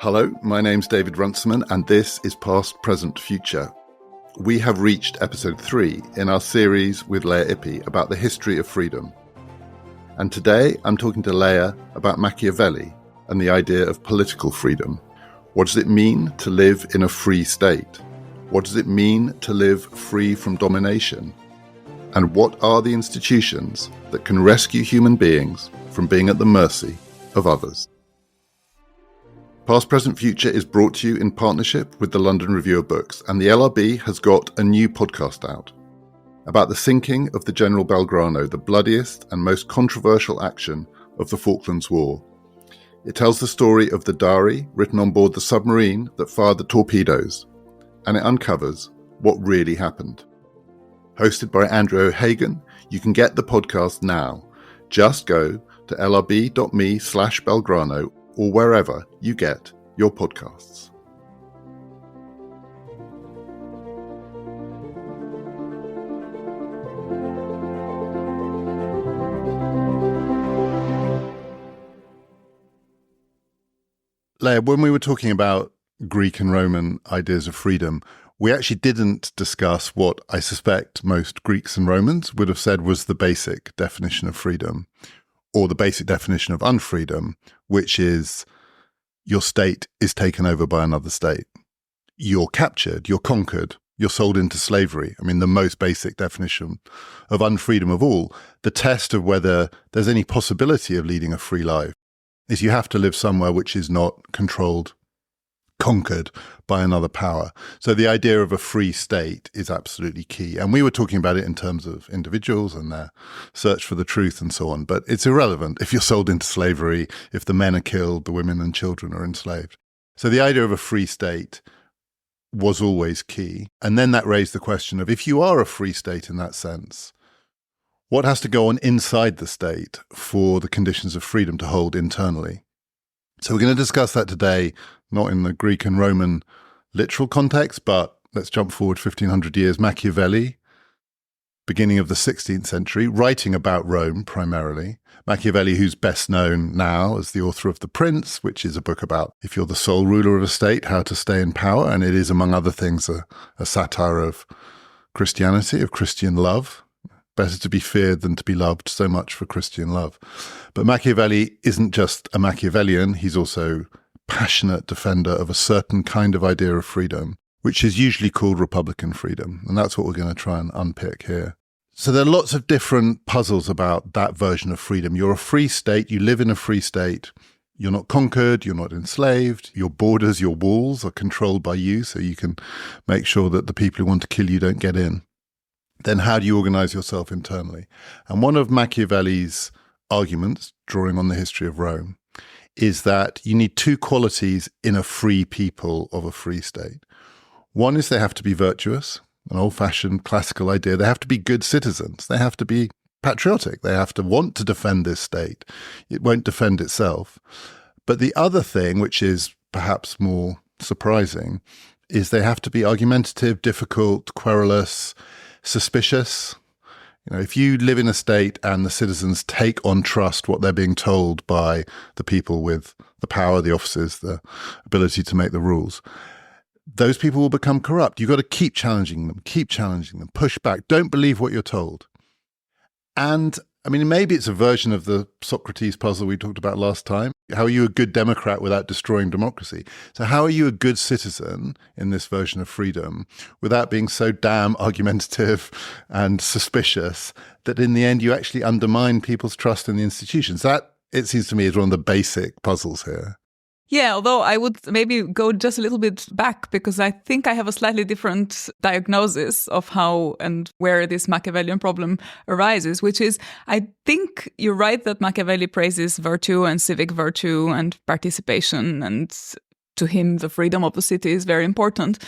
Hello, my name's David Runciman, and this is Past, Present, Future. We have reached episode 3 in our series with Lea Ypi about the history of freedom. And today I'm talking to Lea about Machiavelli and the idea of political freedom. What does it mean to live in a free state? What does it mean to live free from domination? And what are the institutions that can rescue human beings from being at the mercy of others? Past, Present, Future is brought to you in partnership with the London Review of Books, and the LRB has got a new podcast out about the sinking of the General Belgrano, the bloodiest and most controversial action of the Falklands War. It tells the story of the diary written on board the submarine that fired the torpedoes, and it uncovers what really happened. Hosted by Andrew O'Hagan, you can get the podcast now. Just go to lrb.me/Belgrano or wherever you get your podcasts. Lea, when we were talking about Greek and Roman ideas of freedom, we actually didn't discuss what I suspect most Greeks and Romans would have said was the basic definition of freedom, or the basic definition of unfreedom, which is your state is taken over by another state. You're captured, you're conquered, you're sold into slavery. I mean, the most basic definition of unfreedom of all. The test of whether there's any possibility of leading a free life is you have to live somewhere which is not controlled, conquered by another power. So the idea of a free state is absolutely key. And we were talking about it in terms of individuals and their search for the truth and so on. But it's irrelevant if you're sold into slavery, if the men are killed, the women and children are enslaved. So the idea of a free state was always key. And then that raised the question of, if you are a free state in that sense, what has to go on inside the state for the conditions of freedom to hold internally? So we're going to discuss that today, not in the Greek and Roman literal context, but let's jump forward 1500 years. Machiavelli, beginning of the 16th century, writing about Rome primarily. Machiavelli, who's best known now as the author of The Prince, which is a book about if you're the sole ruler of a state, how to stay in power. And it is, among other things, a satire of Christianity, of Christian love. Better to be feared than to be loved, so much for Christian love. But Machiavelli isn't just a Machiavellian, he's also passionate defender of a certain kind of idea of freedom, which is usually called republican freedom. And that's what we're going to try and unpick here. So there are lots of different puzzles about that version of freedom. You're a free state, you live in a free state, you're not conquered, you're not enslaved, your borders, your walls are controlled by you, so you can make sure that the people who want to kill you don't get in. Then how do you organize yourself internally? And one of Machiavelli's arguments, drawing on the history of Rome, is that you need two qualities in a free people of a free state. One is they have to be virtuous, an old-fashioned classical idea. They have to be good citizens. They have to be patriotic. They have to want to defend this state. It won't defend itself. But the other thing, which is perhaps more surprising, is they have to be argumentative, difficult, querulous, suspicious. You know, if you live in a state and the citizens take on trust what they're being told by the people with the power, the offices, the ability to make the rules, those people will become corrupt. You've got to keep challenging them, push back. Don't believe what you're told. And I mean, maybe it's a version of the Socrates puzzle we talked about last time. How are you a good democrat without destroying democracy? So how are you a good citizen in this version of freedom without being so damn argumentative and suspicious that in the end you actually undermine people's trust in the institutions? That, it seems to me, is one of the basic puzzles here. Yeah, although I would maybe go just a little bit back, because I think I have a slightly different diagnosis of how and where this Machiavellian problem arises, which is, I think you're right that Machiavelli praises virtue and civic virtue and participation, and to him the freedom of the city is very important.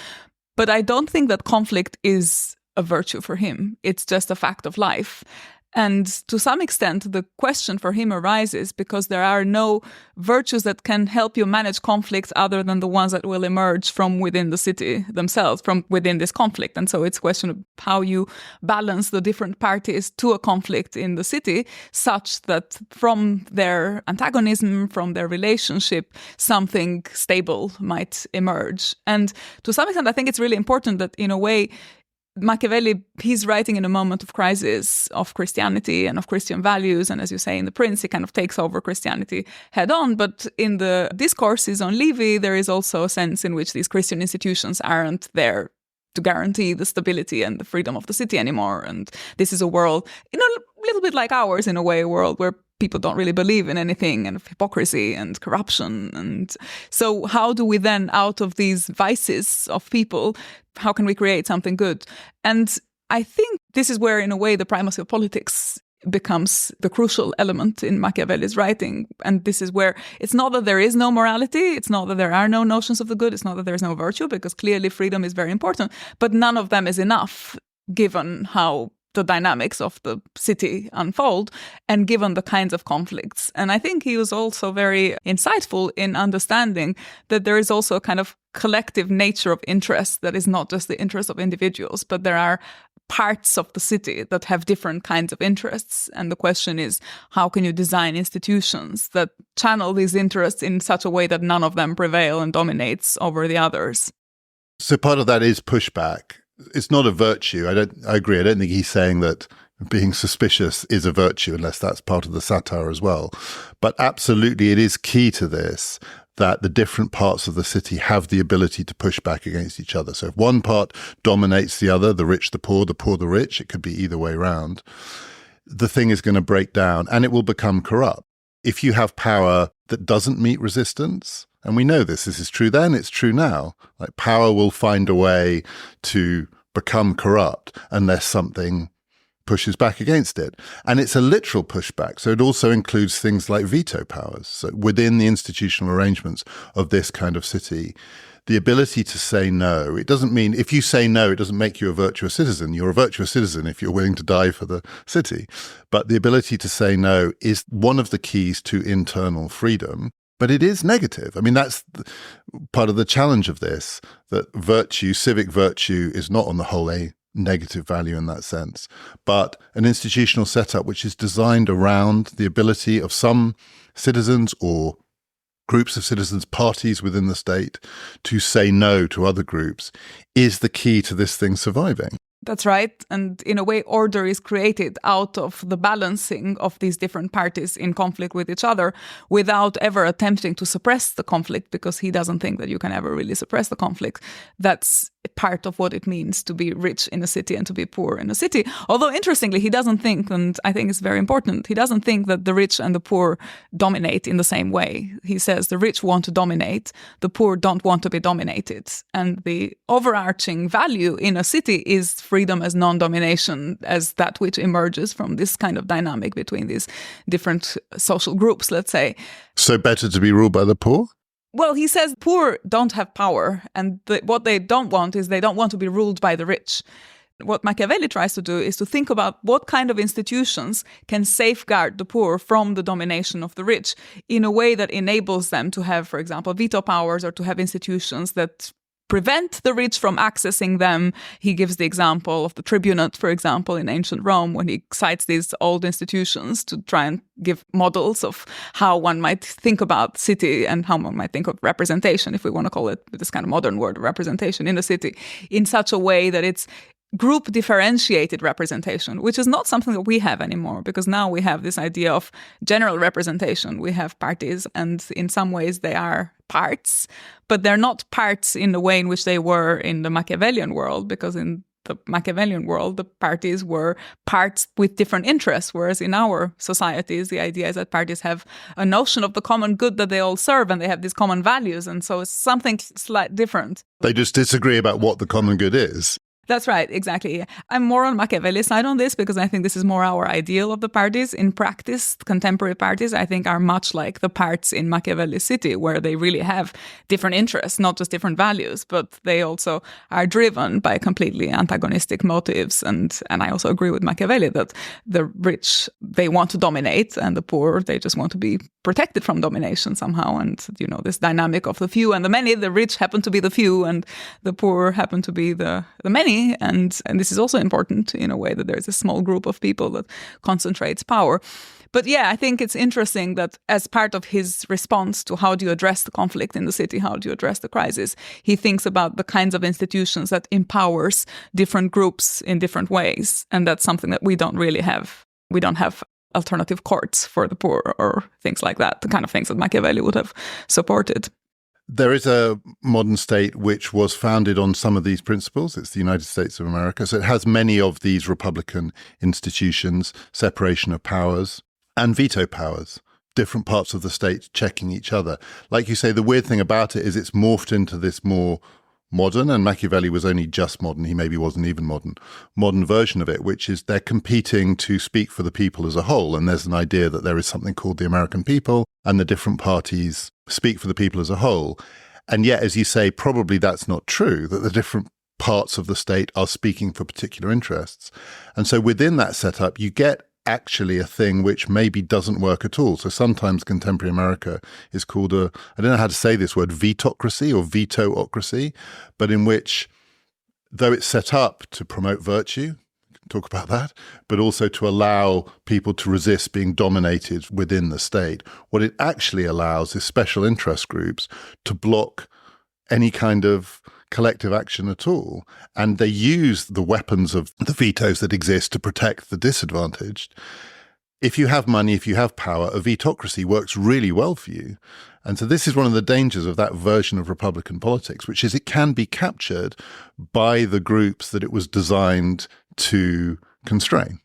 But I don't think that conflict is a virtue for him. It's just a fact of life. And to some extent, the question for him arises because there are no virtues that can help you manage conflict other than the ones that will emerge from within the city themselves, from within this conflict. And so it's a question of how you balance the different parties to a conflict in the city such that from their antagonism, from their relationship, something stable might emerge. And to some extent, I think it's really important that in a way, Machiavelli, he's writing in a moment of crisis of Christianity and of Christian values. And as you say in The Prince, he kind of takes over Christianity head on. But in the discourses on Livy, there is also a sense in which these Christian institutions aren't there to guarantee the stability and the freedom of the city anymore. And this is a world, a little bit like ours in a way, a world where people don't really believe in anything, and hypocrisy and corruption. And so how do we then, out of these vices of people, how can we create something good? And I think this is where, in a way, the primacy of politics becomes the crucial element in Machiavelli's writing. And this is where it's not that there is no morality, it's not that there are no notions of the good, it's not that there is no virtue, because clearly freedom is very important, but none of them is enough given how the dynamics of the city unfold and given the kinds of conflicts. And I think he was also very insightful in understanding that there is also a kind of collective nature of interest that is not just the interest of individuals, but there are parts of the city that have different kinds of interests. And the question is, how can you design institutions that channel these interests in such a way that none of them prevail and dominates over the others? So part of that is pushback. It's not a virtue. I agree. I don't think he's saying that being suspicious is a virtue, unless that's part of the satire as well. But absolutely, it is key to this that the different parts of the city have the ability to push back against each other. So if one part dominates the other, the rich, the poor, the rich, it could be either way around, the thing is going to break down and it will become corrupt. If you have power that doesn't meet resistance, and we know this is true then, it's true now, like power will find a way to become corrupt unless something pushes back against it. And it's a literal pushback. So it also includes things like veto powers. So within the institutional arrangements of this kind of city, the ability to say no, it doesn't mean if you say no, it doesn't make you a virtuous citizen. You're a virtuous citizen if you're willing to die for the city. But the ability to say no is one of the keys to internal freedom. But it is negative. I mean, that's part of the challenge of this, that virtue, civic virtue, is not on the whole a negative value in that sense, but an institutional setup which is designed around the ability of some citizens or groups of citizens, parties within the state, to say no to other groups is the key to this thing surviving. That's right. And in a way, order is created out of the balancing of these different parties in conflict with each other without ever attempting to suppress the conflict, because he doesn't think that you can ever really suppress the conflict. That's part of what it means to be rich in a city and to be poor in a city. Although, interestingly, he doesn't think, and I think it's very important, he doesn't think that the rich and the poor dominate in the same way. He says the rich want to dominate, the poor don't want to be dominated. And the overarching value in a city is freedom as non-domination, as that which emerges from this kind of dynamic between these different social groups, let's say. So better to be ruled by the poor? Well, he says poor don't have power, and what they don't want is they don't want to be ruled by the rich. What Machiavelli tries to do is to think about what kind of institutions can safeguard the poor from the domination of the rich in a way that enables them to have, for example, veto powers, or to have institutions that prevent the rich from accessing them. He gives the example of the tribunate, for example, in ancient Rome, when he cites these old institutions to try and give models of how one might think about city and how one might think of representation, if we want to call it this kind of modern word, representation in a city, in such a way that it's group differentiated representation, which is not something that we have anymore, because now we have this idea of general representation. We have parties, and in some ways they are parts, but they're not parts in the way in which they were in the Machiavellian world, because in the Machiavellian world, the parties were parts with different interests, whereas in our societies, the idea is that parties have a notion of the common good that they all serve, and they have these common values, and so it's something slightly different. They just disagree about what the common good is. That's right, exactly. I'm more on Machiavelli's side on this because I think this is more our ideal of the parties. In practice, contemporary parties, I think, are much like the parts in Machiavelli's city, where they really have different interests, not just different values, but they also are driven by completely antagonistic motives. And I also agree with Machiavelli that the rich, they want to dominate, and the poor, they just want to be protected from domination somehow. And, you know, this dynamic of the few and the many, the rich happen to be the few and the poor happen to be the many. And this is also important in a way, that there's a small group of people that concentrates power. But yeah, I think it's interesting that as part of his response to how do you address the conflict in the city, how do you address the crisis, he thinks about the kinds of institutions that empowers different groups in different ways. And that's something that we don't really have. We don't have alternative courts for the poor or things like that, the kind of things that Machiavelli would have supported. There is a modern state which was founded on some of these principles. It's the United States of America. So it has many of these republican institutions, separation of powers and veto powers, different parts of the state checking each other. Like you say, the weird thing about it is it's morphed into this more modern, and Machiavelli was only just modern, he maybe wasn't even modern version of it, which is they're competing to speak for the people as a whole. And there's an idea that there is something called the American people, and the different parties speak for the people as a whole. And yet, as you say, probably that's not true, that the different parts of the state are speaking for particular interests. And so within that setup, you get actually a thing which maybe doesn't work at all. So sometimes contemporary America is called I don't know how to say this word, vetocracy or veto-ocracy, but in which, though it's set up to promote virtue, talk about that, but also to allow people to resist being dominated within the state, what it actually allows is special interest groups to block any kind of collective action at all. And they use the weapons of the vetoes that exist to protect the disadvantaged. If you have money, if you have power, a vetocracy works really well for you. And so this is one of the dangers of that version of Republican politics, which is it can be captured by the groups that it was designed to constrain.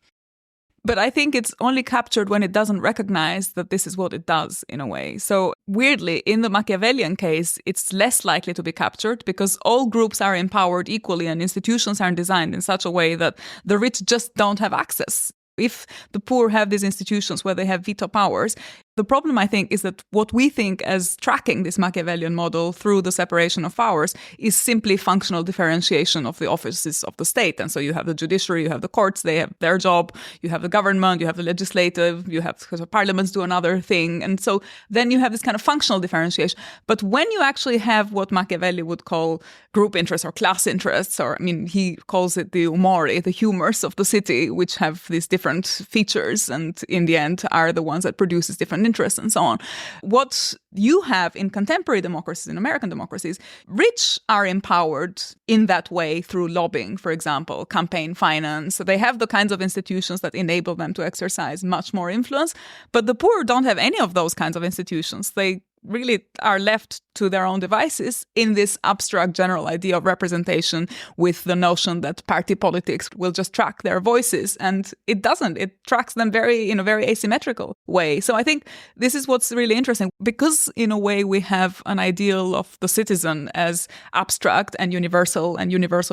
But I think it's only captured when it doesn't recognize that this is what it does, in a way. So weirdly, in the Machiavellian case, it's less likely to be captured because all groups are empowered equally and institutions are designed in such a way that the rich just don't have access. If the poor have these institutions where they have veto powers, the problem, I think, is that what we think as tracking this Machiavellian model through the separation of powers is simply functional differentiation of the offices of the state. And so you have the judiciary, you have the courts, they have their job, you have the government, you have the legislative, you have because parliaments do another thing. And so then you have this kind of functional differentiation. But when you actually have what Machiavelli would call group interests or class interests, or I mean, he calls it the umori, the humors of the city, which have these different features and in the end are the ones that produces different interests and so on. What you have in contemporary democracies, in American democracies, rich are empowered in that way through lobbying, for example, campaign finance. So they have the kinds of institutions that enable them to exercise much more influence. But the poor don't have any of those kinds of institutions. They really are left to their own devices in this abstract general idea of representation with the notion that party politics will just track their voices. And it doesn't. It tracks them in a very asymmetrical way. So I think this is what's really interesting, because in a way we have an ideal of the citizen as abstract and universal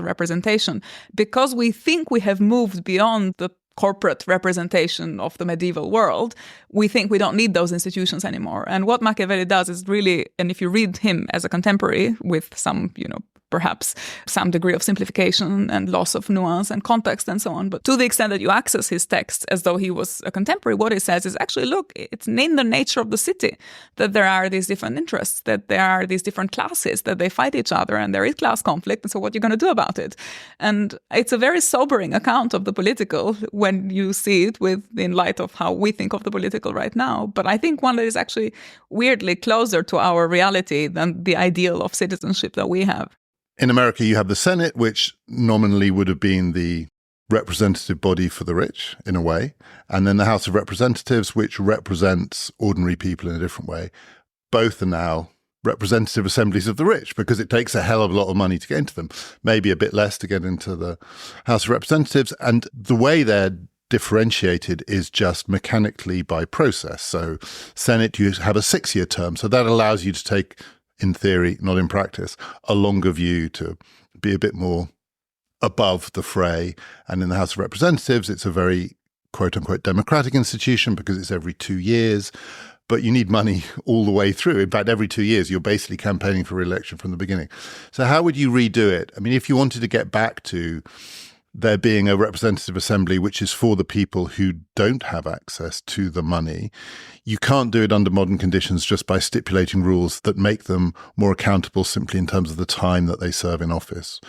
representation. Because we think we have moved beyond the corporate representation of the medieval world, we think we don't need those institutions anymore. And what Machiavelli does is really, and if you read him as a contemporary with some, perhaps some degree of simplification and loss of nuance and context and so on, but to the extent that you access his text as though he was a contemporary, what he says is actually, look, it's in the nature of the city that there are these different interests, that there are these different classes, that they fight each other and there is class conflict. And so what are you going to do about it? And it's a very sobering account of the political when you see it in light of how we think of the political right now. But I think one that is actually weirdly closer to our reality than the ideal of citizenship that we have. In America, you have the Senate, which nominally would have been the representative body for the rich, in a way, and then the House of Representatives, which represents ordinary people in a different way. Both are now representative assemblies of the rich, because it takes a hell of a lot of money to get into them, maybe a bit less to get into the House of Representatives. And the way they're differentiated is just mechanically by process. So Senate, you have a 6-year term, so that allows you to take, in theory, not in practice, a longer view, to be a bit more above the fray. And in the House of Representatives, it's a very quote-unquote democratic institution because it's every 2 years. But you need money all the way through. In fact, every 2 years, you're basically campaigning for re-election from the beginning. So how would you redo it? I mean, if you wanted to get back to there being a representative assembly which is for the people who don't have access to the money, you can't do it under modern conditions just by stipulating rules that make them more accountable simply in terms of the time that they serve in office.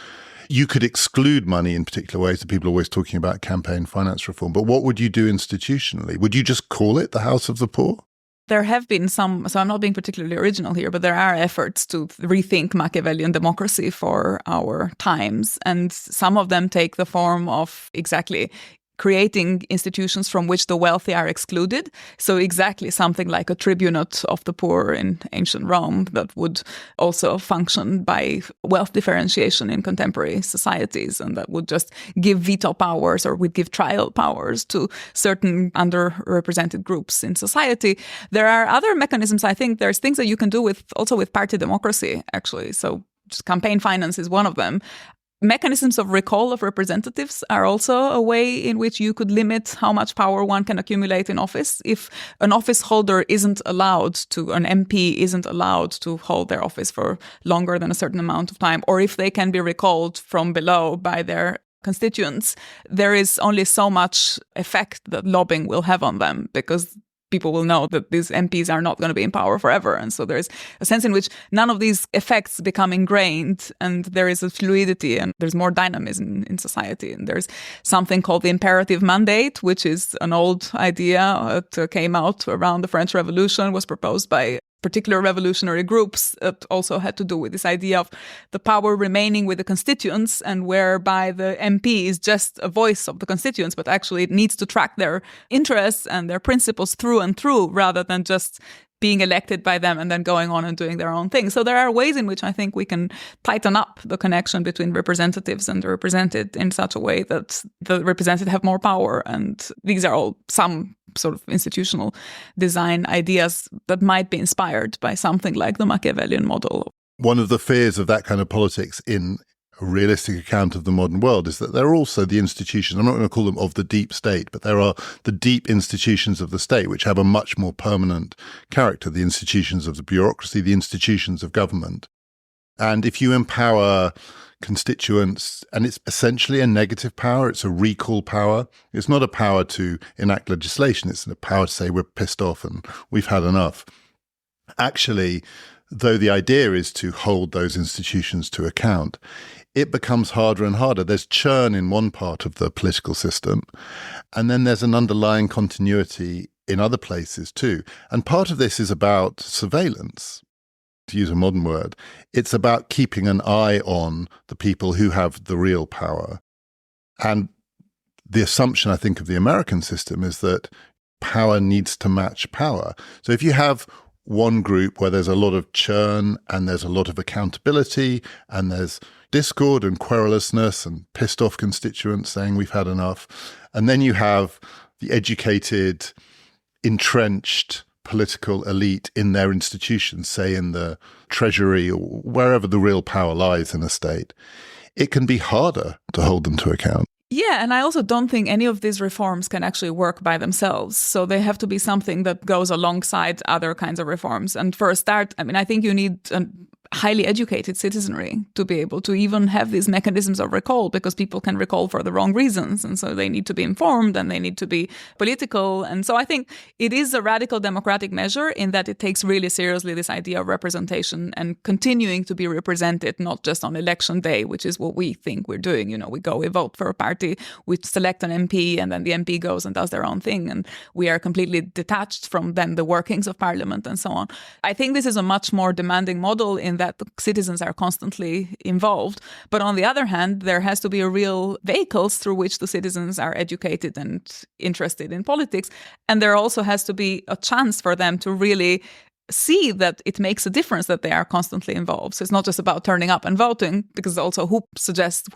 You could exclude money in particular ways. That people are always talking about campaign finance reform. But what would you do institutionally? Would you just call it the House of the Poor? There have been some, so I'm not being particularly original here, but there are efforts to rethink Machiavellian democracy for our times. And some of them take the form of exactly creating institutions from which the wealthy are excluded. So exactly something like a tribunate of the poor in ancient Rome that would also function by wealth differentiation in contemporary societies, and that would just give veto powers or would give trial powers to certain underrepresented groups in society. There are other mechanisms. I think there's things that you can do with party democracy, actually. So just campaign finance is one of them. Mechanisms of recall of representatives are also a way in which you could limit how much power one can accumulate in office. If an office holder an MP isn't allowed to hold their office for longer than a certain amount of time, or if they can be recalled from below by their constituents, there is only so much effect that lobbying will have on them, because people will know that these MPs are not going to be in power forever. And so there's a sense in which none of these effects become ingrained, and there is a fluidity and there's more dynamism in society. And there's something called the imperative mandate, which is an old idea that came out around the French Revolution, was proposed by particular revolutionary groups. That also had to do with this idea of the power remaining with the constituents, and whereby the MP is just a voice of the constituents, but actually it needs to track their interests and their principles through and through, rather than just being elected by them and then going on and doing their own thing. So there are ways in which I think we can tighten up the connection between representatives and the represented in such a way that the represented have more power. And these are all some sort of institutional design ideas that might be inspired by something like the Machiavellian model. One of the fears of that kind of politics in a realistic account of the modern world is that there are also the institutions, I'm not going to call them of the deep state, but there are the deep institutions of the state which have a much more permanent character, the institutions of the bureaucracy, the institutions of government. And if you empower constituents, and it's essentially a negative power, it's a recall power. It's not a power to enact legislation, it's a power to say we're pissed off and we've had enough. Actually, though the idea is to hold those institutions to account, it becomes harder and harder. There's churn in one part of the political system, and then there's an underlying continuity in other places too. And part of this is about surveillance, to use a modern word. It's about keeping an eye on the people who have the real power. And the assumption, I think, of the American system is that power needs to match power. So if you have one group where there's a lot of churn and there's a lot of accountability and there's discord and querulousness and pissed off constituents saying we've had enough, and then you have the educated, entrenched political elite in their institutions, say in the treasury or wherever the real power lies in a state, it can be harder to hold them to account. Yeah, and I also don't think any of these reforms can actually work by themselves. So they have to be something that goes alongside other kinds of reforms. And for a start, I think you need a highly educated citizenry to be able to even have these mechanisms of recall, because people can recall for the wrong reasons. And so they need to be informed and they need to be political. And so I think it is a radical democratic measure in that it takes really seriously this idea of representation and continuing to be represented, not just on election day, which is what we think we're doing. We vote for a party, we select an MP, and then the MP goes and does their own thing. And we are completely detached from then the workings of parliament and so on. I think this is a much more demanding model in that the citizens are constantly involved. But on the other hand, there has to be a real vehicles through which the citizens are educated and interested in politics. And there also has to be a chance for them to really see that it makes a difference that they are constantly involved. So it's not just about turning up and voting, because also who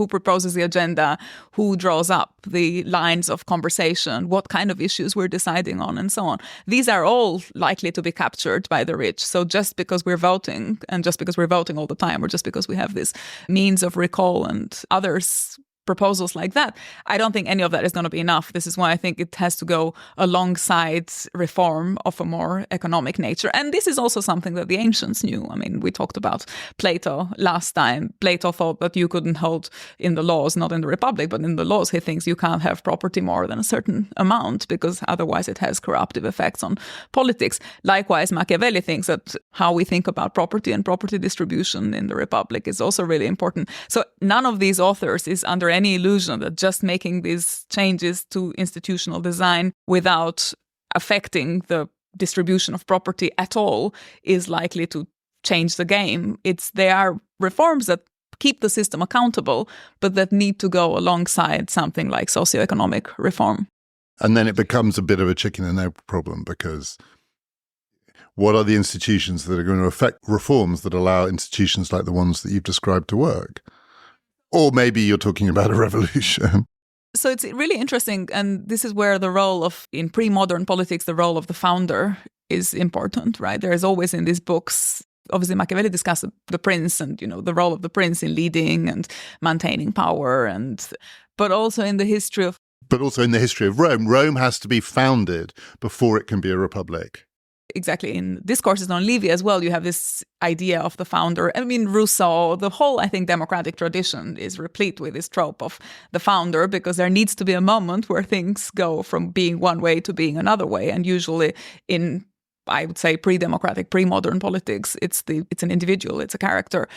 proposes the agenda, who draws up the lines of conversation, what kind of issues we're deciding on, and so on. These are all likely to be captured by the rich. So just because we're voting, and just because we're voting all the time, or just because we have this means of recall and others proposals like that. I don't think any of that is going to be enough. This is why I think it has to go alongside reform of a more economic nature. And this is also something that the ancients knew. I mean, we talked about Plato last time. Plato thought that you couldn't hold in the laws, not in the Republic, but in the laws, he thinks you can't have property more than a certain amount because otherwise it has corruptive effects on politics. Likewise, Machiavelli thinks that how we think about property and property distribution in the Republic is also really important. So none of these authors is under any illusion that just making these changes to institutional design without affecting the distribution of property at all is likely to change the game. They are reforms that keep the system accountable, but that need to go alongside something like socioeconomic reform. And then it becomes a bit of a chicken and egg problem, because what are the institutions that are going to affect reforms that allow institutions like the ones that you've described to work? Or maybe you're talking about a revolution. So it's really interesting, and this is where the role of, in pre-modern politics, the role of the founder is important, right? There is always in these books, obviously Machiavelli discussed the prince and, the role of the prince in leading and maintaining power, but also in the history of Rome. Rome has to be founded before it can be a republic. Exactly. In Discourses on Livy as well, you have this idea of the founder. I mean, Rousseau, the whole, I think, democratic tradition is replete with this trope of the founder, because there needs to be a moment where things go from being one way to being another way. And usually in, I would say, pre-democratic, pre-modern politics, it's an individual, it's a character.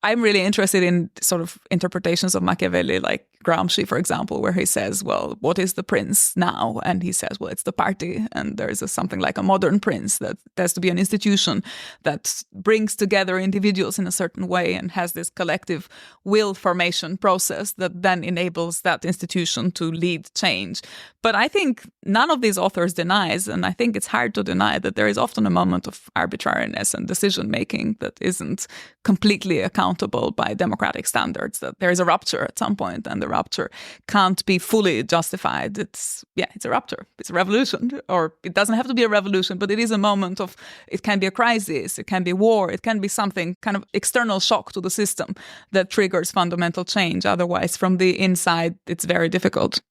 I'm really interested in sort of interpretations of Machiavelli, like Gramsci, for example, where he says, well, what is the prince now? And he says, well, it's the party. And there's something like a modern prince, that there's to be an institution that brings together individuals in a certain way and has this collective will formation process that then enables that institution to lead change. But I think none of these authors denies, and I think it's hard to deny, that there is often a moment of arbitrariness and decision-making that isn't completely accountable by democratic standards, that there is a rupture at some point and the rupture can't be fully justified. It's a rupture. It's a revolution, or it doesn't have to be a revolution, but it is a moment of, it can be a crisis, it can be war, it can be something kind of external shock to the system that triggers fundamental change. Otherwise, from the inside, it's very difficult.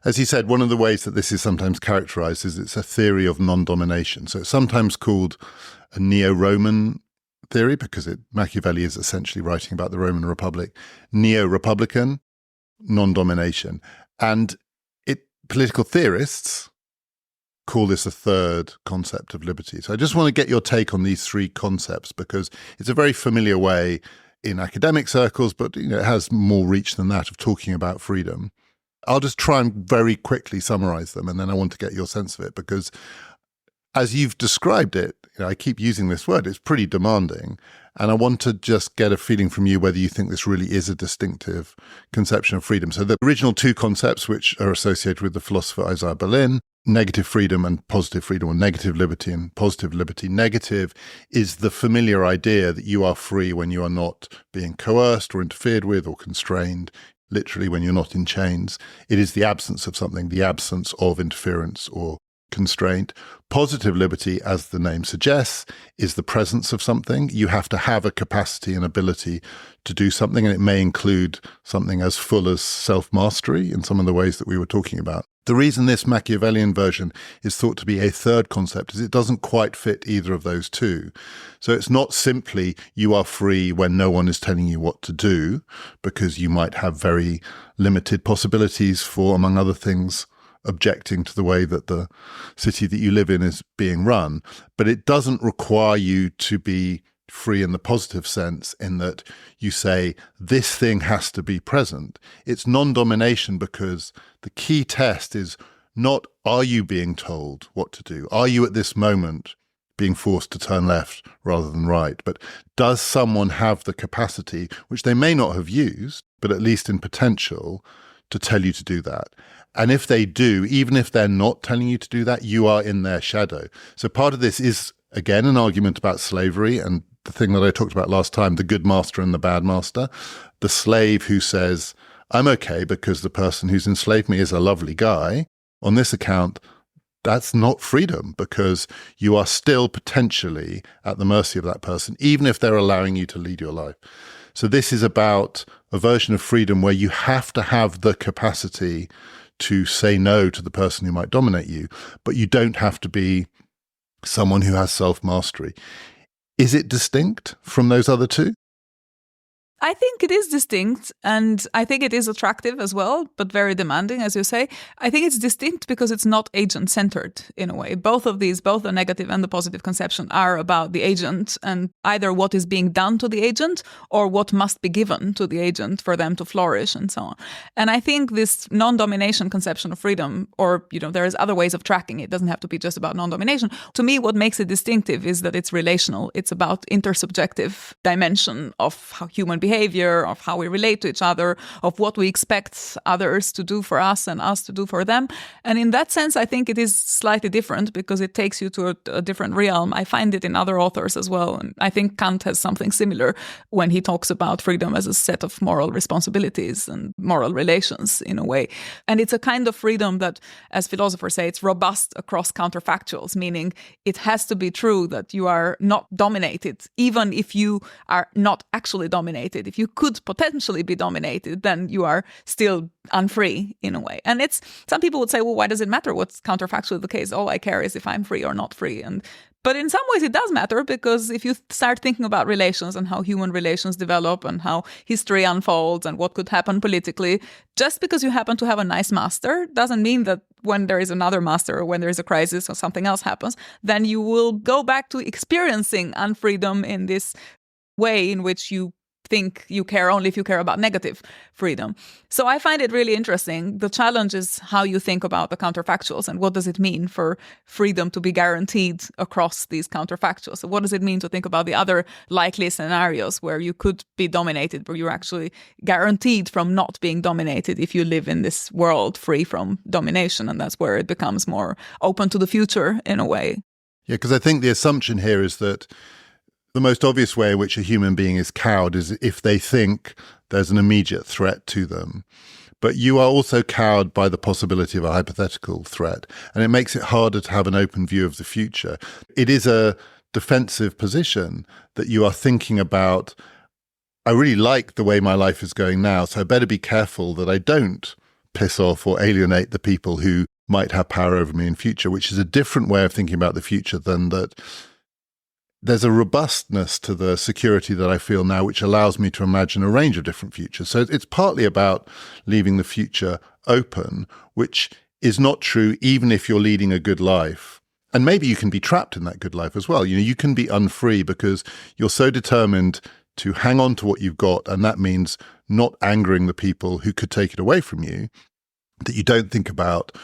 As you said, one of the ways that this is sometimes characterized is it's a theory of non-domination. So it's sometimes called a neo-Roman theory, because Machiavelli is essentially writing about the Roman Republic. Neo-Republican, non-domination. And political theorists call this a third concept of liberty. So I just want to get your take on these three concepts, because it's a very familiar way in academic circles, but it has more reach than that of talking about freedom. I'll just try and very quickly summarize them, and then I want to get your sense of it, because as you've described it, I keep using this word, it's pretty demanding. And I want to just get a feeling from you whether you think this really is a distinctive conception of freedom. So the original two concepts, which are associated with the philosopher Isaiah Berlin, negative freedom and positive freedom, or negative liberty and positive liberty. Negative is the familiar idea that you are free when you are not being coerced or interfered with or constrained, literally when you're not in chains. It is the absence of something, the absence of interference or constraint. Positive liberty, as the name suggests, is the presence of something. You have to have a capacity and ability to do something, and it may include something as full as self-mastery in some of the ways that we were talking about. The reason this Machiavellian version is thought to be a third concept is it doesn't quite fit either of those two. So it's not simply you are free when no one is telling you what to do, because you might have very limited possibilities for, among other things, objecting to the way that the city that you live in is being run. But it doesn't require you to be free in the positive sense, in that you say this thing has to be present. It's non-domination, because the key test is not, are you being told what to do? Are you at this moment being forced to turn left rather than right? But does someone have the capacity, which they may not have used, but at least in potential, to tell you to do that? And if they do, even if they're not telling you to do that, you are in their shadow. So part of this is, again, an argument about slavery and the thing that I talked about last time, the good master and the bad master. The slave who says, I'm okay because the person who's enslaved me is a lovely guy. On this account, that's not freedom, because you are still potentially at the mercy of that person, even if they're allowing you to lead your life. So this is about a version of freedom where you have to have the capacity to say no to the person who might dominate you, but you don't have to be someone who has self-mastery. Is it distinct from those other two? I think it is distinct, and I think it is attractive as well, but very demanding, as you say. I think it's distinct because it's not agent-centered in a way. Both of these, both the negative and the positive conception, are about the agent and either what is being done to the agent or what must be given to the agent for them to flourish and so on. And I think this non-domination conception of freedom, or, there's other ways of tracking it. It doesn't have to be just about non-domination. To me, what makes it distinctive is that it's relational. It's about intersubjective dimension of how human behavior, of how we relate to each other, of what we expect others to do for us and us to do for them. And in that sense, I think it is slightly different because it takes you to a different realm. I find it in other authors as well. And I think Kant has something similar when he talks about freedom as a set of moral responsibilities and moral relations in a way. And it's a kind of freedom that, as philosophers say, it's robust across counterfactuals, meaning it has to be true that you are not dominated, even if you are not actually dominated. If you could potentially be dominated, then you are still unfree in a way. And some people would say, well, why does it matter what's counterfactually the case? All I care is if I'm free or not free. But in some ways it does matter, because if you start thinking about relations and how human relations develop and how history unfolds and what could happen politically, just because you happen to have a nice master doesn't mean that when there is another master or when there is a crisis or something else happens, then you will go back to experiencing unfreedom in this way in which you think you care only if you care about negative freedom. So I find it really interesting. The challenge is how you think about the counterfactuals and what does it mean for freedom to be guaranteed across these counterfactuals. So what does it mean to think about the other likely scenarios where you could be dominated, where you're actually guaranteed from not being dominated if you live in this world free from domination? And that's where it becomes more open to the future in a way. Yeah, because I think the assumption here is that the most obvious way in which a human being is cowed is if they think there's an immediate threat to them. But you are also cowed by the possibility of a hypothetical threat, and it makes it harder to have an open view of the future. It is a defensive position that you are thinking about, I really like the way my life is going now, so I better be careful that I don't piss off or alienate the people who might have power over me in future, which is a different way of thinking about the future than that. There's a robustness to the security that I feel now, which allows me to imagine a range of different futures. So it's partly about leaving the future open, which is not true even if you're leading a good life. And maybe you can be trapped in that good life as well. You can be unfree because you're so determined to hang on to what you've got, and that means not angering the people who could take it away from you, that you don't think about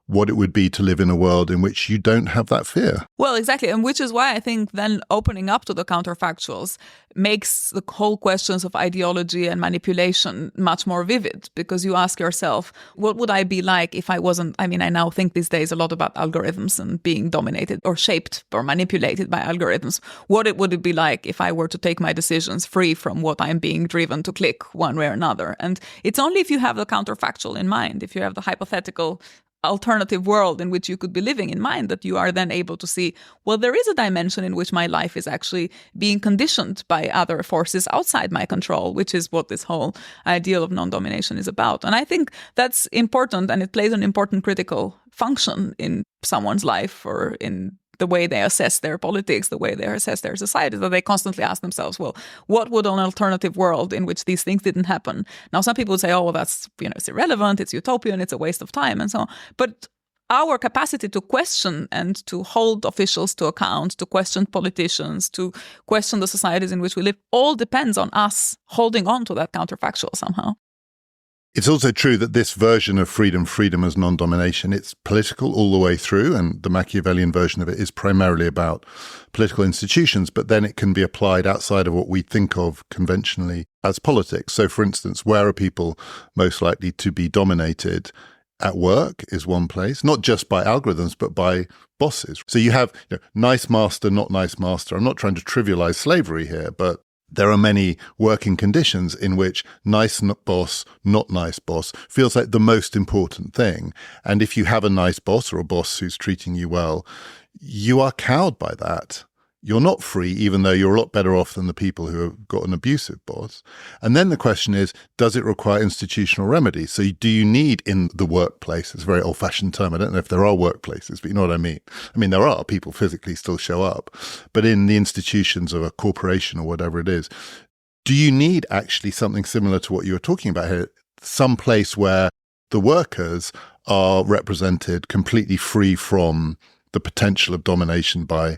what it would be to live in a world in which you don't have that fear. Well, exactly. And which is why I think then opening up to the counterfactuals makes the whole questions of ideology and manipulation much more vivid, because you ask yourself, what would I be like if I wasn't? I mean, I now think these days a lot about algorithms and being dominated or shaped or manipulated by algorithms. Would it be like if I were to take my decisions free from what I'm being driven to click one way or another? And it's only if you have the counterfactual in mind, if you have the hypothetical alternative world in which you could be living in mind, that you are then able to see, well, there is a dimension in which my life is actually being conditioned by other forces outside my control, which is what this whole ideal of non-domination is about. And I think that's important, and it plays an important critical function in someone's life or in the way they assess their politics, the way they assess their society, that they constantly ask themselves, well, what would an alternative world in which these things didn't happen? Now, some people would say, oh, well, that's, it's irrelevant, it's utopian, it's a waste of time, and so on. But our capacity to question and to hold officials to account, to question politicians, to question the societies in which we live, all depends on us holding on to that counterfactual somehow. It's also true that this version of freedom as non-domination, it's political all the way through, and the Machiavellian version of it is primarily about political institutions, but then it can be applied outside of what we think of conventionally as politics. So, for instance, where are people most likely to be dominated? At work is one place, not just by algorithms, but by bosses. So you have nice master, not nice master. I'm not trying to trivialize slavery here, but there are many working conditions in which nice boss, not nice boss feels like the most important thing. And if you have a nice boss or a boss who's treating you well, you are cowed by that. you're not free, even though you're a lot better off than the people who have got an abusive boss. And then the question is, does it require institutional remedy? So do you need in the workplace, it's a very old-fashioned term, I don't know if there are workplaces, but you know what I mean. I mean, there are, people physically still show up, but in the institutions of a corporation or whatever it is, do you need actually something similar to what you were talking about here? Some place where the workers are represented completely free from the potential of domination by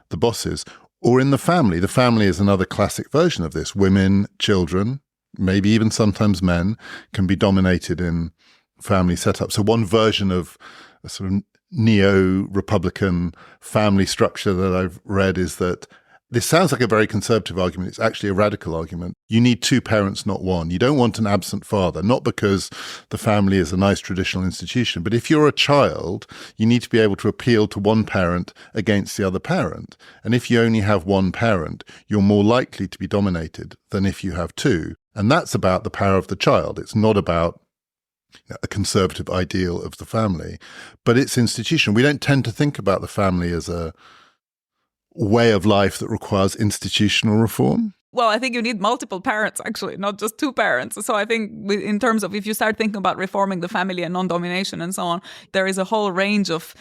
the bosses, or in the family. The family is another classic version of this. Women, children, maybe even sometimes men, can be dominated in family setup. So one version of a sort of neo-republican family structure that I've read is that this sounds like a very conservative argument. It's actually a radical argument. You need two parents, not one. You don't want an absent father, not because the family is a nice traditional institution, but if you're a child, you need to be able to appeal to one parent against the other parent. And if you only have one parent, you're more likely to be dominated than if you have two. And that's about the power of the child. It's not about a conservative ideal of the family, but it's institutional. We don't tend to think about the family as a way of life that requires institutional reform. Well, I think you need multiple parents, actually, not just two parents. So I think in terms of if you start thinking about reforming the family and non-domination and so on, there is a whole range of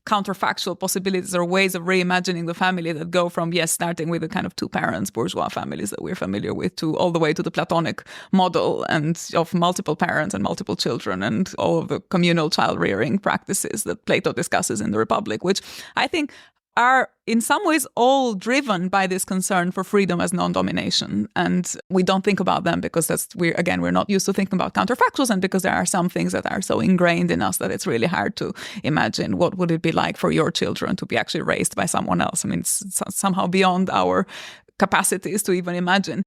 counterfactual possibilities or ways of reimagining the family that go from, yes, starting with the kind of two parents, bourgeois families that we're familiar with, to all the way to the Platonic model and of multiple parents and multiple children and all of the communal child rearing practices that Plato discusses in the Republic, which I think are in some ways all driven by this concern for freedom as non-domination. And we don't think about them because we're not used to thinking about counterfactuals, and because there are some things that are so ingrained in us that it's really hard to imagine what would it be like for your children to be actually raised by someone else. I mean, it's somehow beyond our capacities to even imagine.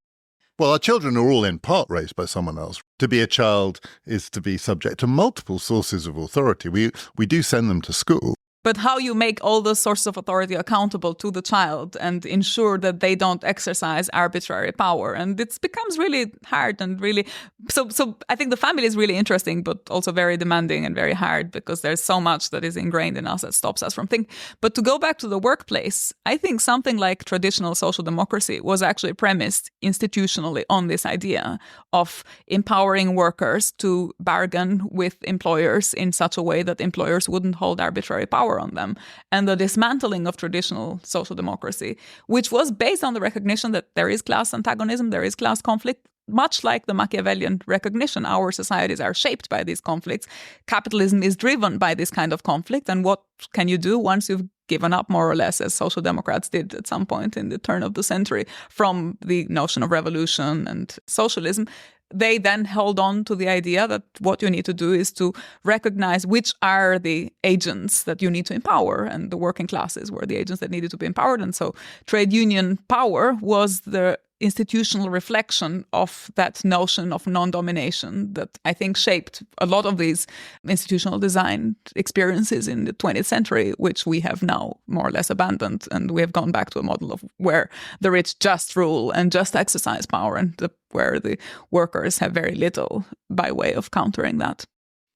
Well, our children are all in part raised by someone else. To be a child is to be subject to multiple sources of authority. We do send them to school. But how you make all those sources of authority accountable to the child and ensure that they don't exercise arbitrary power. And it becomes really hard and really... So I think the family is really interesting, but also very demanding and very hard because there's so much that is ingrained in us that stops us from thinking. But to go back to the workplace, I think something like traditional social democracy was actually premised institutionally on this idea of empowering workers to bargain with employers in such a way that employers wouldn't hold arbitrary power on them, and the dismantling of traditional social democracy, which was based on the recognition that there is class antagonism, there is class conflict, much like the Machiavellian recognition. Our societies are shaped by these conflicts. Capitalism is driven by this kind of conflict, and what can you do once you've given up, more or less, as social democrats did at some point in the turn of the century, from the notion of revolution and socialism? They then held on to the idea that what you need to do is to recognize which are the agents that you need to empower, and the working classes were the agents that needed to be empowered. And so trade union power was the institutional reflection of that notion of non-domination that I think shaped a lot of these institutional design experiences in the 20th century, which we have now more or less abandoned. And we have gone back to a model of where the rich just rule and just exercise power, and where the workers have very little by way of countering that.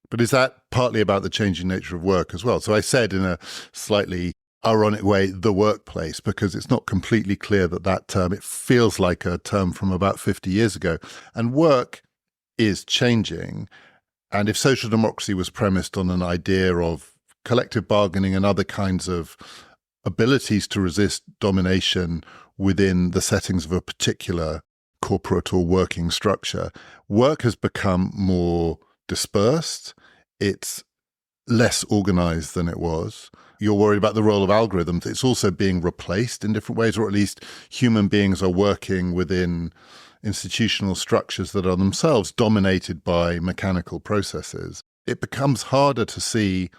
But is that partly about the changing nature of work as well? So I said in a slightly ironic way, the workplace, because it's not completely clear that term, it feels like a term from about 50 years ago. And work is changing. And if social democracy was premised on an idea of collective bargaining and other kinds of abilities to resist domination within the settings of a particular corporate or working structure, work has become more dispersed. It's less organized than it was. You're worried about the role of algorithms. It's also being replaced in different ways, or at least human beings are working within institutional structures that are themselves dominated by mechanical processes. It becomes harder to see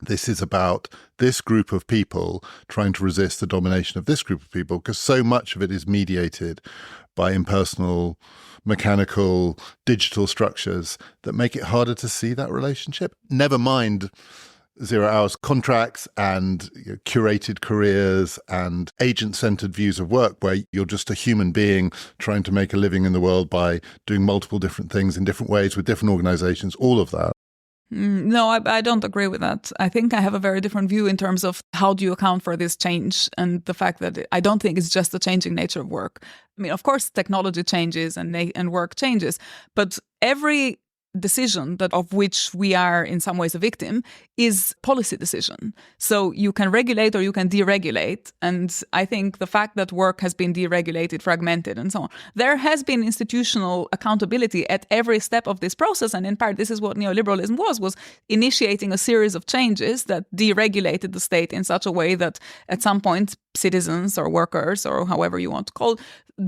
this is about this group of people trying to resist the domination of this group of people, because so much of it is mediated by impersonal, mechanical, digital structures that make it harder to see that relationship. Never mind 0 hours contracts and curated careers and agent-centered views of work where you're just a human being trying to make a living in the world by doing multiple different things in different ways with different organizations, all of that. No, I don't agree with that. I think I have a very different view in terms of how do you account for this change and the fact that I don't think it's just the changing nature of work. I mean, of course, technology changes and work changes, but every decision that of which we are in some ways a victim is policy decision. So you can regulate or you can deregulate. And I think the fact that work has been deregulated, fragmented, and so on, there has been institutional accountability at every step of this process. And in part, this is what neoliberalism was initiating a series of changes that deregulated the state in such a way that at some point citizens or workers or however you want to call it,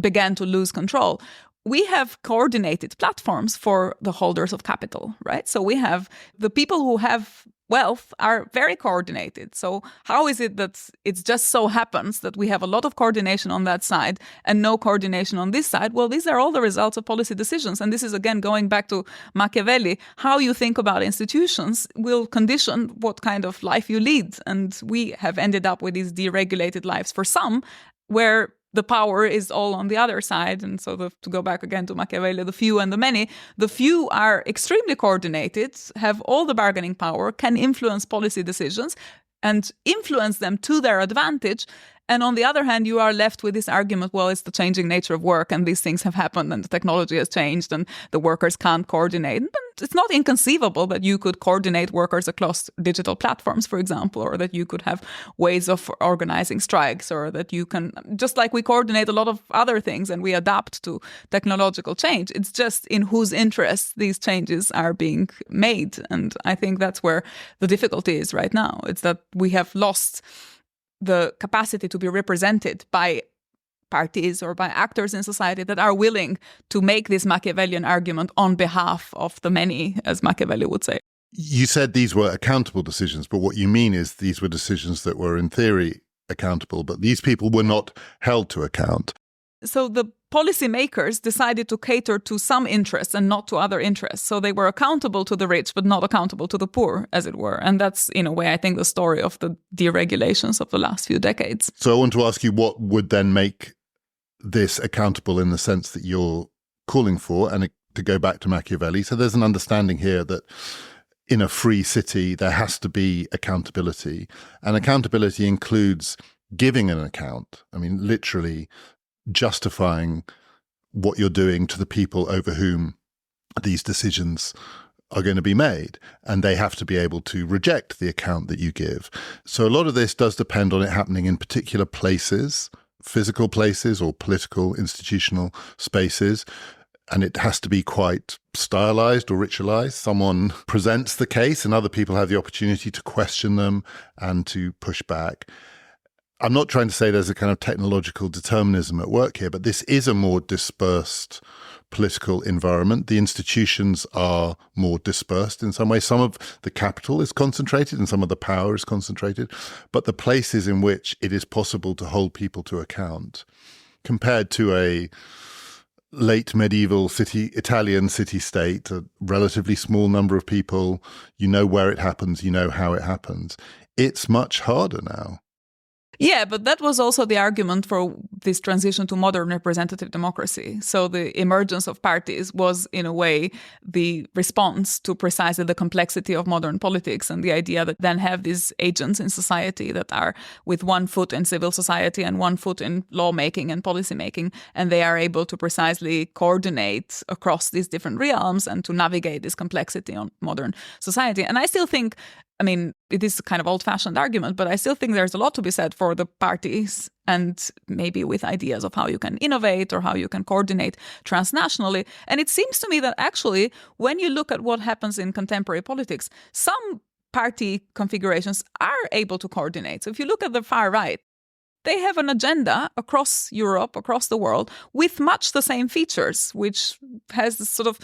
began to lose control. We have coordinated platforms for the holders of capital, right? So we have the people who have wealth are very coordinated. So how is it that it just so happens that we have a lot of coordination on that side and no coordination on this side? Well, these are all the results of policy decisions. And this is, again, going back to Machiavelli. How you think about institutions will condition what kind of life you lead. And we have ended up with these deregulated lives for some, where the power is all on the other side. And so to go back again to Machiavelli, the few and the many, the few are extremely coordinated, have all the bargaining power, can influence policy decisions and influence them to their advantage. And on the other hand, you are left with this argument, well, it's the changing nature of work and these things have happened and the technology has changed and the workers can't coordinate. But it's not inconceivable that you could coordinate workers across digital platforms, for example, or that you could have ways of organizing strikes, or that you can, just like we coordinate a lot of other things and we adapt to technological change. It's just in whose interests these changes are being made. And I think that's where the difficulty is right now. It's that we have lost the capacity to be represented by parties or by actors in society that are willing to make this Machiavellian argument on behalf of the many, as Machiavelli would say. You said these were accountable decisions, but what you mean is these were decisions that were in theory accountable, but these people were not held to account. So the policymakers decided to cater to some interests and not to other interests. So they were accountable to the rich, but not accountable to the poor, as it were. And that's, in a way, I think, the story of the deregulations of the last few decades. So I want to ask you, what would then make this accountable in the sense that you're calling for? And to go back to Machiavelli, so there's an understanding here that in a free city, there has to be accountability. And accountability includes giving an account. I mean, literally justifying what you're doing to the people over whom these decisions are going to be made. And they have to be able to reject the account that you give. So a lot of this does depend on it happening in particular places, physical places or political, institutional spaces. And it has to be quite stylized or ritualized. Someone presents the case and other people have the opportunity to question them and to push back. I'm not trying to say there's a kind of technological determinism at work here, but this is a more dispersed political environment. The institutions are more dispersed in some way. Some of the capital is concentrated and some of the power is concentrated, but the places in which it is possible to hold people to account, compared to a late medieval Italian city-state, a relatively small number of people, you know where it happens, you know how it happens. It's much harder now. Yeah, but that was also the argument for this transition to modern representative democracy. So the emergence of parties was, in a way, the response to precisely the complexity of modern politics and the idea that then have these agents in society that are with one foot in civil society and one foot in lawmaking and policymaking, and they are able to precisely coordinate across these different realms and to navigate this complexity on modern society. And I still think, I mean, it is a kind of old-fashioned argument, but I still think there's a lot to be said for the parties and maybe with ideas of how you can innovate or how you can coordinate transnationally. And it seems to me that actually, when you look at what happens in contemporary politics, some party configurations are able to coordinate. So if you look at the far right, they have an agenda across Europe, across the world, with much the same features, which has this sort of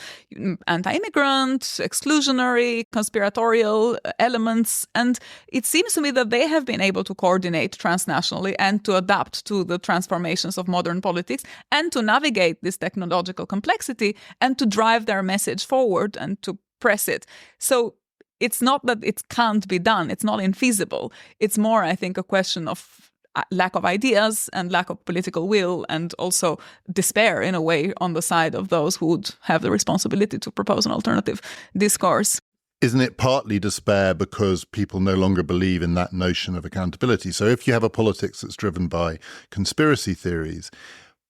anti-immigrant, exclusionary, conspiratorial elements. And it seems to me that they have been able to coordinate transnationally and to adapt to the transformations of modern politics and to navigate this technological complexity and to drive their message forward and to press it. So it's not that it can't be done. It's not infeasible. It's more, I think, a question of lack of ideas and lack of political will, and also despair in a way on the side of those who would have the responsibility to propose an alternative discourse. isn't it partly despair because people no longer believe in that notion of accountability? So if you have a politics that's driven by conspiracy theories,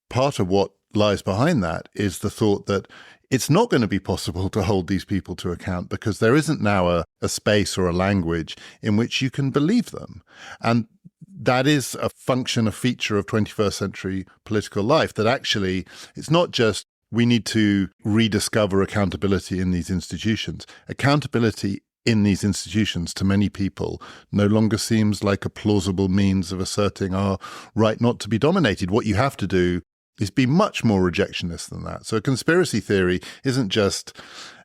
part of what lies behind that is the thought that it's not going to be possible to hold these people to account because there isn't now a space or a language in which you can believe them. And that is a function, a feature of 21st century political life, that actually it's not just we need to rediscover accountability in these institutions. Accountability in these institutions to many people no longer seems like a plausible means of asserting our right not to be dominated. What you have to do is be much more rejectionist than that. So a conspiracy theory isn't just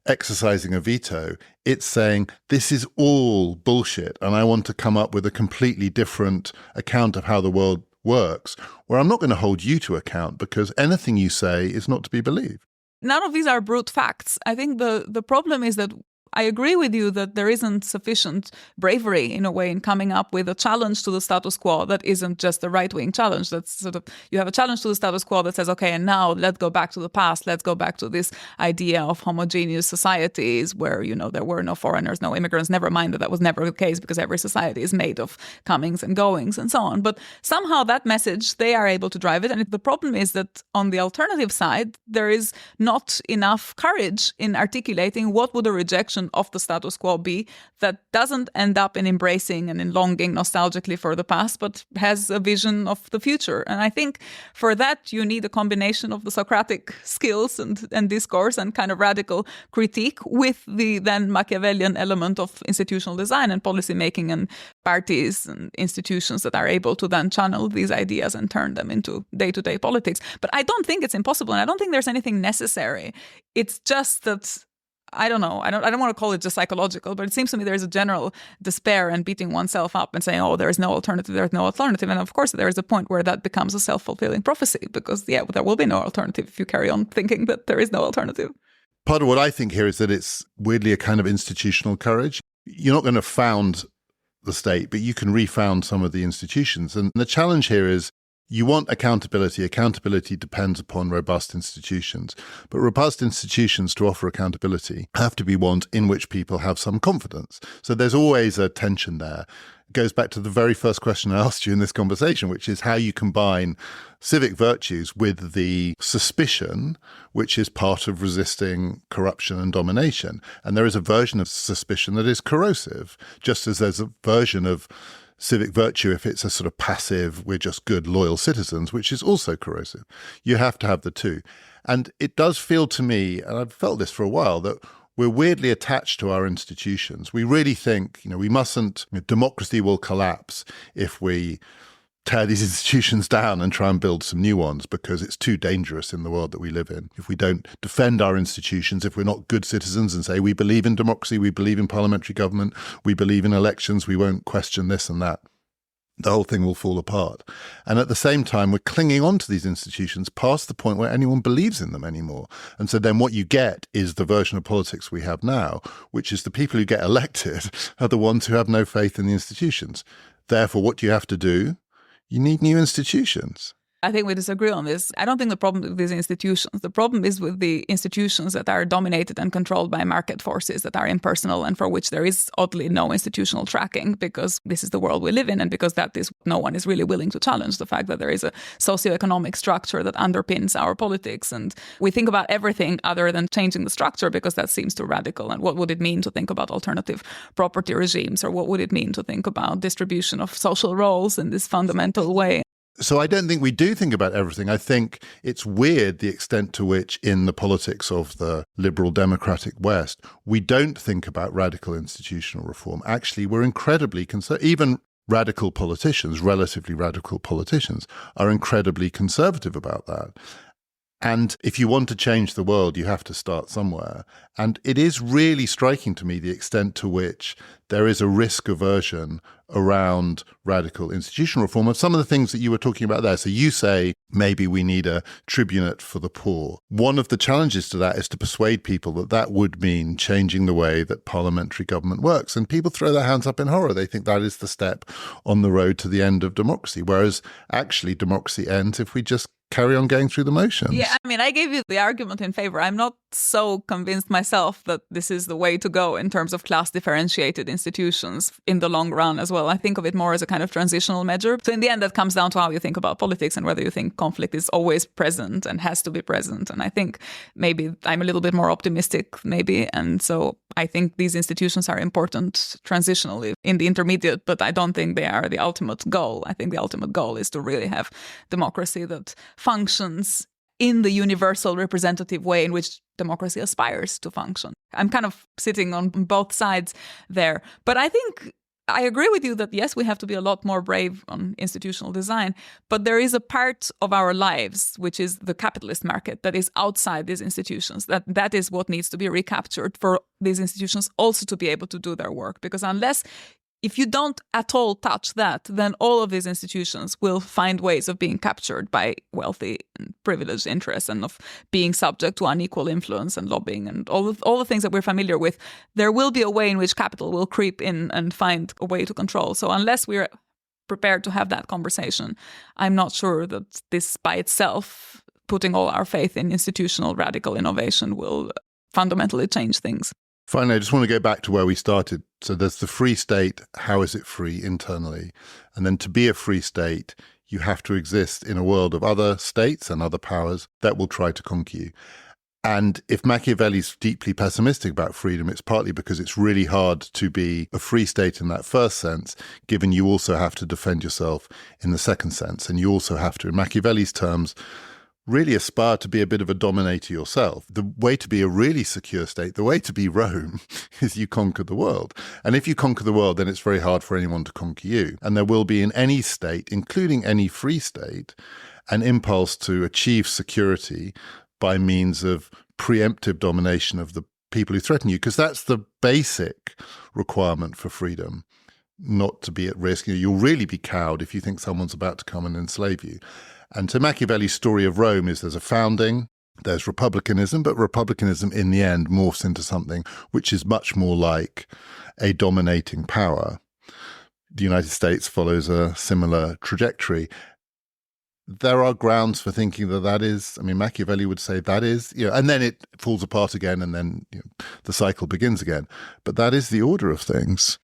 exercising a veto. It's saying, this is all bullshit, and I want to come up with a completely different account of how the world works, where I'm not going to hold you to account because anything you say is not to be believed. None of these are brute facts. I think the problem is that I agree with you that there isn't sufficient bravery, in a way, in coming up with a challenge to the status quo that isn't just a right-wing challenge. That's sort of, you have a challenge to the status quo that says, okay, and now let's go back to the past. Let's go back to this idea of homogeneous societies where, there were no foreigners, no immigrants. Never mind that was never the case because every society is made of comings and goings and so on. But somehow that message, they are able to drive it. And the problem is that on the alternative side, there is not enough courage in articulating what would a rejection of the status quo be that doesn't end up in embracing and in longing nostalgically for the past, but has a vision of the future. And I think for that, you need a combination of the Socratic skills and discourse and kind of radical critique with the then Machiavellian element of institutional design and policy making and parties and institutions that are able to then channel these ideas and turn them into day-to-day politics. But I don't think it's impossible, and I don't think there's anything necessary. It's just that I don't know. I don't want to call it just psychological, but it seems to me there's a general despair and beating oneself up and saying, oh, there is no alternative, there's no alternative. And of course, there is a point where that becomes a self-fulfilling prophecy because, there will be no alternative if you carry on thinking that there is no alternative. Part of what I think here is that it's weirdly a kind of institutional courage. You're not going to found the state, but you can refound some of the institutions. And the challenge here is you want accountability. Accountability depends upon robust institutions. But robust institutions to offer accountability have to be ones in which people have some confidence. So there's always a tension there. It goes back to the very first question I asked you in this conversation, which is how you combine civic virtues with the suspicion, which is part of resisting corruption and domination. And there is a version of suspicion that is corrosive, just as there's a version of civic virtue if it's a sort of passive, we're just good, loyal citizens, which is also corrosive. You have to have the two. And it does feel to me, and I've felt this for a while, that we're weirdly attached to our institutions. We really think, we mustn't, democracy will collapse if we tear these institutions down and try and build some new ones because it's too dangerous in the world that we live in. If we don't defend our institutions, if we're not good citizens and say we believe in democracy, we believe in parliamentary government, we believe in elections, we won't question this and that, the whole thing will fall apart. And at the same time, we're clinging on to these institutions past the point where anyone believes in them anymore. And so then what you get is the version of politics we have now, which is the people who get elected are the ones who have no faith in the institutions. Therefore, what do you have to do? You need new institutions. I think we disagree on this. I don't think the problem with these institutions. The problem is with the institutions that are dominated and controlled by market forces that are impersonal and for which there is oddly no institutional tracking because this is the world we live in and because that is no one is really willing to challenge the fact that there is a socioeconomic structure that underpins our politics. And we think about everything other than changing the structure because that seems too radical. And what would it mean to think about alternative property regimes, or what would it mean to think about distribution of social roles in this fundamental way? So I don't think we do think about everything. I think it's weird the extent to which in the politics of the liberal democratic West, we don't think about radical institutional reform. Actually, we're incredibly concerned. Even radical politicians, relatively radical politicians, are incredibly conservative about that. And if you want to change the world, you have to start somewhere. And it is really striking to me the extent to which there is a risk aversion around radical institutional reform of some of the things that you were talking about there. So you say maybe we need a tribunate for the poor. One of the challenges to that is to persuade people that that would mean changing the way that parliamentary government works. And people throw their hands up in horror. They think that is the step on the road to the end of democracy, whereas actually democracy ends if we just carry on going through the motions. Yeah, I mean, I gave you the argument in favor. I'm not so convinced myself that this is the way to go in terms of class differentiated institutions in the long run as well. I think of it more as a kind of transitional measure. So in the end, that comes down to how you think about politics and whether you think conflict is always present and has to be present. And I think maybe I'm a little bit more optimistic, maybe. And so I think these institutions are important transitionally in the intermediate, but I don't think they are the ultimate goal. I think the ultimate goal is to really have democracy that functions in the universal representative way in which democracy aspires to function. I'm kind of sitting on both sides there. But I think I agree with you that, yes, we have to be a lot more brave on institutional design, but there is a part of our lives, which is the capitalist market, that is outside these institutions. That is what needs to be recaptured for these institutions also to be able to do their work. Because if you don't at all touch that, then all of these institutions will find ways of being captured by wealthy and privileged interests and of being subject to unequal influence and lobbying and all the things that we're familiar with. There will be a way in which capital will creep in and find a way to control. So unless we're prepared to have that conversation, I'm not sure that this by itself, putting all our faith in institutional radical innovation, will fundamentally change things. Finally, I just want to go back to where we started. So there's the free state. How is it free internally? And then to be a free state, you have to exist in a world of other states and other powers that will try to conquer you. And if Machiavelli's deeply pessimistic about freedom, it's partly because it's really hard to be a free state in that first sense, given you also have to defend yourself in the second sense. And you also have to, in Machiavelli's terms, really aspire to be a bit of a dominator yourself. The way to be a really secure state, the way to be Rome, is you conquer the world. And if you conquer the world, then it's very hard for anyone to conquer you. And there will be in any state, including any free state, an impulse to achieve security by means of preemptive domination of the people who threaten you, because that's the basic requirement for freedom, not to be at risk. You'll really be cowed if you think someone's about to come and enslave you. And so Machiavelli's story of Rome is there's a founding, there's republicanism, but republicanism in the end morphs into something which is much more like a dominating power. The United States follows a similar trajectory. There are grounds for thinking that is, Machiavelli would say that is, and then it falls apart again and then the cycle begins again. But that is the order of things.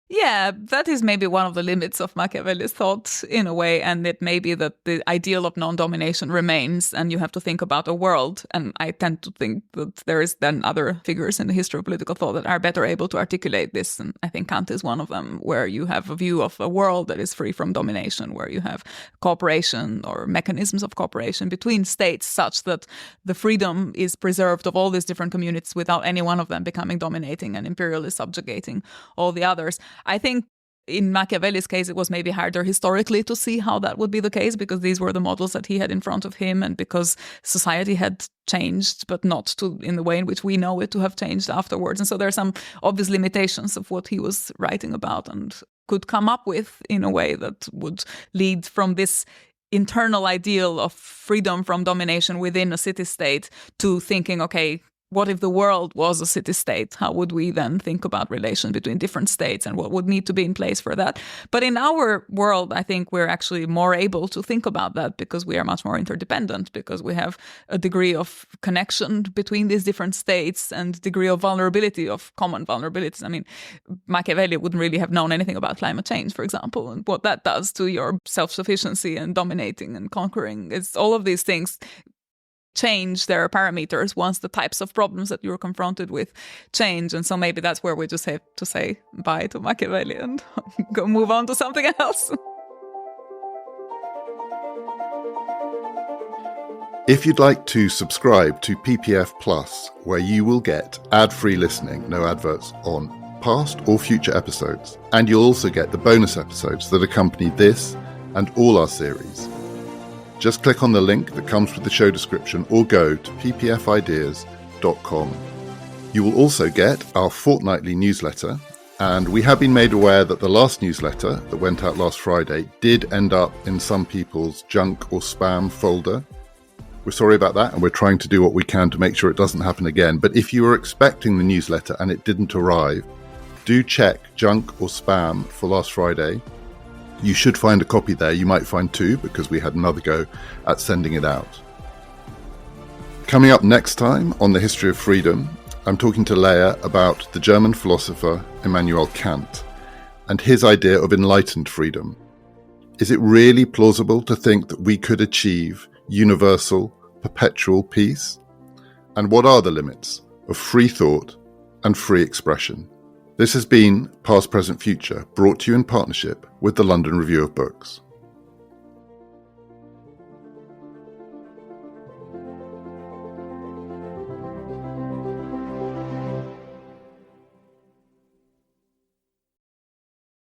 Yeah, that is maybe one of the limits of Machiavelli's thought in a way, and it may be that the ideal of non-domination remains and you have to think about a world. And I tend to think that there is then other figures in the history of political thought that are better able to articulate this. And I think Kant is one of them, where you have a view of a world that is free from domination, where you have cooperation or mechanisms of cooperation between states such that the freedom is preserved of all these different communities without any one of them becoming dominating and imperially subjugating all the others. I think in Machiavelli's case, it was maybe harder historically to see how that would be the case, because these were the models that he had in front of him and because society had changed, but not in the way in which we know it to have changed afterwards. And so there are some obvious limitations of what he was writing about and could come up with in a way that would lead from this internal ideal of freedom from domination within a city-state to thinking, okay, what if the world was a city-state? How would we then think about relations between different states and what would need to be in place for that? But in our world, I think we're actually more able to think about that because we are much more interdependent, because we have a degree of connection between these different states and degree of vulnerability, of common vulnerabilities. Machiavelli wouldn't really have known anything about climate change, for example, and what that does to your self-sufficiency and dominating and conquering. It's all of these things change their parameters once the types of problems that you're confronted with change. And so maybe that's where we just have to say bye to Machiavelli and go move on to something else. If you'd like to subscribe to PPF Plus, where you will get ad-free listening, no adverts on past or future episodes, and you'll also get the bonus episodes that accompany this and all our series, just click on the link that comes with the show description or go to ppfideas.com. You will also get our fortnightly newsletter, and we have been made aware that the last newsletter that went out last Friday did end up in some people's junk or spam folder. We're sorry about that, and we're trying to do what we can to make sure it doesn't happen again. But if you were expecting the newsletter and it didn't arrive, do check junk or spam for last Friday. You should find a copy there. You might find two, because we had another go at sending it out. Coming up next time on The History of Freedom, I'm talking to Lea about the German philosopher Immanuel Kant and his idea of enlightened freedom. Is it really plausible to think that we could achieve universal, perpetual peace? And what are the limits of free thought and free expression? This has been Past, Present, Future, brought to you in partnership with the London Review of Books.